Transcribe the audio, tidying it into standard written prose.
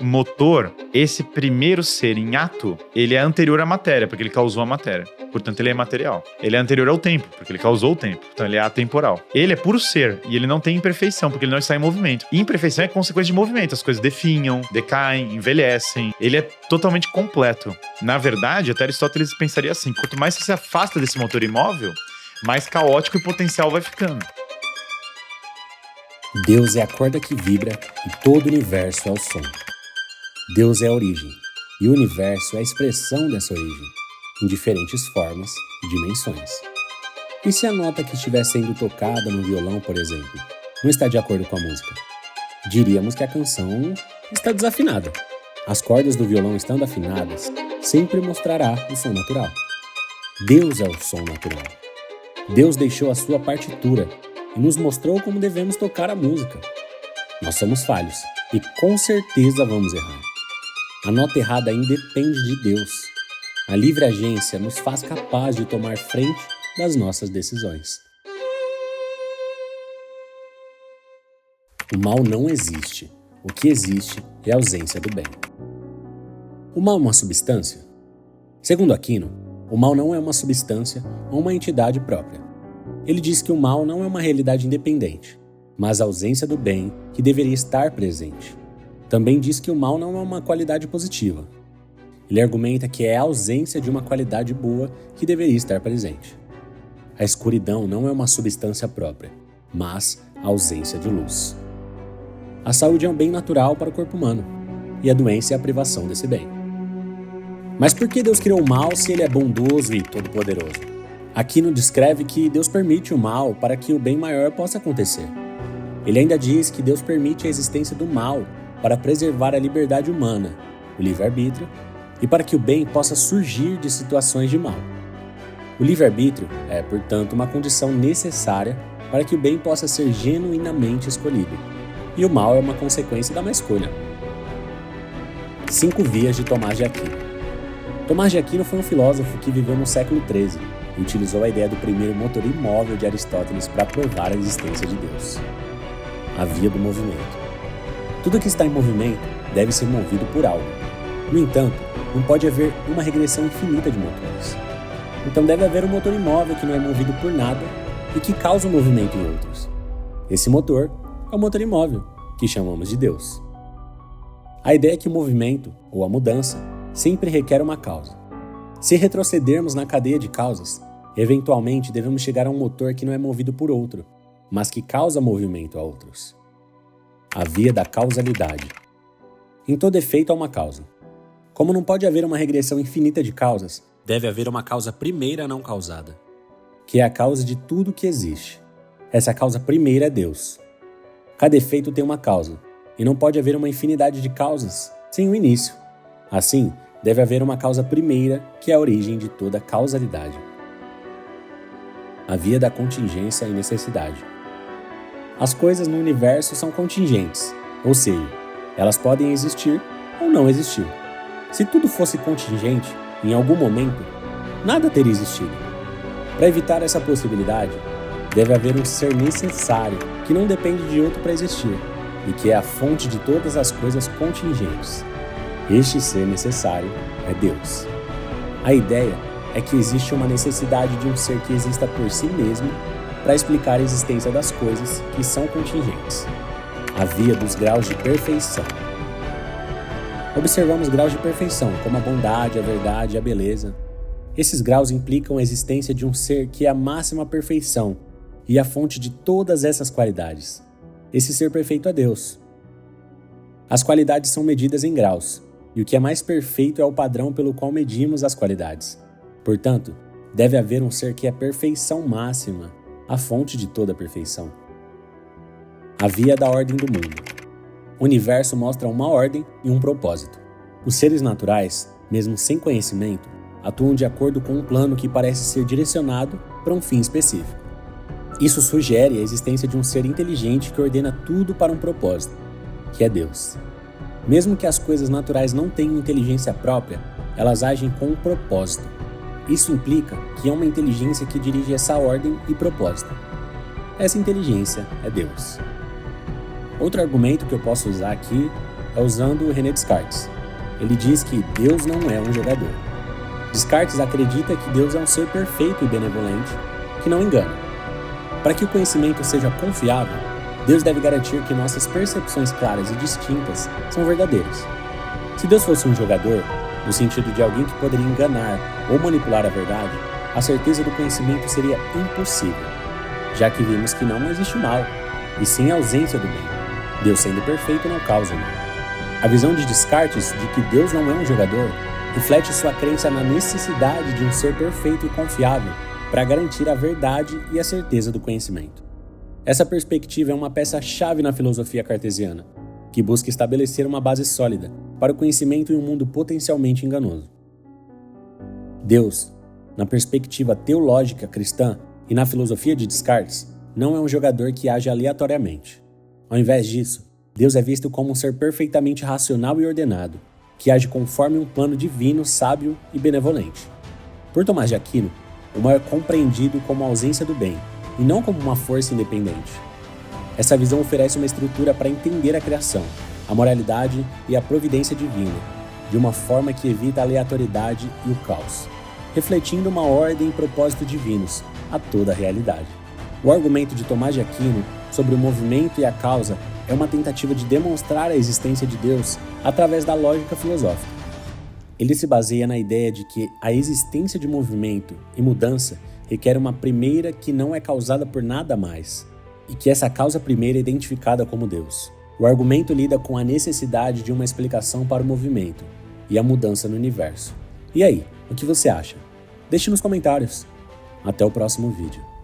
motor, esse primeiro ser em ato, ele é anterior à matéria, porque ele causou a matéria. Portanto, ele é imaterial. Ele é anterior ao tempo, porque ele causou o tempo. Então, ele é atemporal. Ele é puro ser, e ele não tem imperfeição, porque ele não está em movimento. E imperfeição é consequência de movimento. As coisas definham, decaem, envelhecem. Ele é totalmente completo. Na verdade, até Aristóteles pensaria assim, quanto mais você se afasta desse motor imóvel, mais caótico e potencial vai ficando. Deus é a corda que vibra e todo o universo é o som. Deus é a origem, e o universo é a expressão dessa origem, em diferentes formas e dimensões. E se a nota que estiver sendo tocada no violão, por exemplo, não está de acordo com a música? Diríamos que a canção está desafinada. As cordas do violão estando afinadas, sempre mostrará o som natural. Deus é o som natural. Deus deixou a sua partitura e nos mostrou como devemos tocar a música. Nós somos falhos e com certeza vamos errar. A nota errada independe de Deus. A livre agência nos faz capaz de tomar frente das nossas decisões. O mal não existe. O que existe é a ausência do bem. O mal é uma substância? Segundo Aquino, o mal não é uma substância ou uma entidade própria. Ele diz que o mal não é uma realidade independente, mas a ausência do bem que deveria estar presente. Também diz que o mal não é uma qualidade positiva. Ele argumenta que é a ausência de uma qualidade boa que deveria estar presente. A escuridão não é uma substância própria, mas a ausência de luz. A saúde é um bem natural para o corpo humano, e a doença é a privação desse bem. Mas por que Deus criou o mal se ele é bondoso e todo-poderoso? Aquino descreve que Deus permite o mal para que o bem maior possa acontecer. Ele ainda diz que Deus permite a existência do mal para preservar a liberdade humana, o livre-arbítrio, e para que o bem possa surgir de situações de mal. O livre-arbítrio é, portanto, uma condição necessária para que o bem possa ser genuinamente escolhido, e o mal é uma consequência da má escolha. 5 vias de Tomás de Aquino. Tomás de Aquino foi um filósofo que viveu no século XIII e utilizou a ideia do primeiro motor imóvel de Aristóteles para provar a existência de Deus. A via do movimento. Tudo que está em movimento deve ser movido por algo. No entanto, não pode haver uma regressão infinita de motores. Então deve haver um motor imóvel que não é movido por nada e que causa um movimento em outros. Esse motor é o motor imóvel, que chamamos de Deus. A ideia é que o movimento, ou a mudança, sempre requer uma causa. Se retrocedermos na cadeia de causas, eventualmente devemos chegar a um motor que não é movido por outro, mas que causa movimento a outros. A via da causalidade. Em todo efeito há uma causa. Como não pode haver uma regressão infinita de causas, deve haver uma causa primeira não causada, que é a causa de tudo que existe. Essa causa primeira é Deus. Cada efeito tem uma causa, e não pode haver uma infinidade de causas sem um início. Assim, deve haver uma causa primeira, que é a origem de toda causalidade. A via da contingência e necessidade. As coisas no universo são contingentes, ou seja, elas podem existir ou não existir. Se tudo fosse contingente, em algum momento, nada teria existido. Para evitar essa possibilidade, deve haver um ser necessário que não depende de outro para existir e que é a fonte de todas as coisas contingentes. Este ser necessário é Deus. A ideia é que existe uma necessidade de um ser que exista por si mesmo para explicar a existência das coisas que são contingentes. A via dos graus de perfeição. Observamos graus de perfeição, como a bondade, a verdade e a beleza. Esses graus implicam a existência de um ser que é a máxima perfeição e a fonte de todas essas qualidades. Esse ser perfeito é Deus. As qualidades são medidas em graus, e o que é mais perfeito é o padrão pelo qual medimos as qualidades. Portanto, deve haver um ser que é a perfeição máxima, a fonte de toda a perfeição. A via da ordem do mundo. O universo mostra uma ordem e um propósito. Os seres naturais, mesmo sem conhecimento, atuam de acordo com um plano que parece ser direcionado para um fim específico. Isso sugere a existência de um ser inteligente que ordena tudo para um propósito, que é Deus. Mesmo que as coisas naturais não tenham inteligência própria, elas agem com um propósito. Isso implica que é uma inteligência que dirige essa ordem e propósito. Essa inteligência é Deus. Outro argumento que eu posso usar aqui é usando René Descartes. Ele diz que Deus não é um jogador. Descartes acredita que Deus é um ser perfeito e benevolente, que não engana. Para que o conhecimento seja confiável, Deus deve garantir que nossas percepções claras e distintas são verdadeiras. Se Deus fosse um jogador, no sentido de alguém que poderia enganar ou manipular a verdade, a certeza do conhecimento seria impossível, já que vimos que não existe o mal, e sim a ausência do bem. Deus sendo perfeito não causa mal. A visão de Descartes de que Deus não é um jogador reflete sua crença na necessidade de um ser perfeito e confiável para garantir a verdade e a certeza do conhecimento. Essa perspectiva é uma peça-chave na filosofia cartesiana, que busca estabelecer uma base sólida para o conhecimento em um mundo potencialmente enganoso. Deus, na perspectiva teológica cristã e na filosofia de Descartes, não é um jogador que age aleatoriamente. Ao invés disso, Deus é visto como um ser perfeitamente racional e ordenado, que age conforme um plano divino, sábio e benevolente. Por Tomás de Aquino, o mal é compreendido como a ausência do bem, e não como uma força independente. Essa visão oferece uma estrutura para entender a criação, a moralidade e a providência divina, de uma forma que evita a aleatoriedade e o caos, refletindo uma ordem e propósito divinos a toda a realidade. O argumento de Tomás de Aquino sobre o movimento e a causa é uma tentativa de demonstrar a existência de Deus através da lógica filosófica. Ele se baseia na ideia de que a existência de movimento e mudança requer uma primeira que não é causada por nada mais, e que essa causa primeira é identificada como Deus. O argumento lida com a necessidade de uma explicação para o movimento e a mudança no universo. E aí, o que você acha? Deixe nos comentários. Até o próximo vídeo.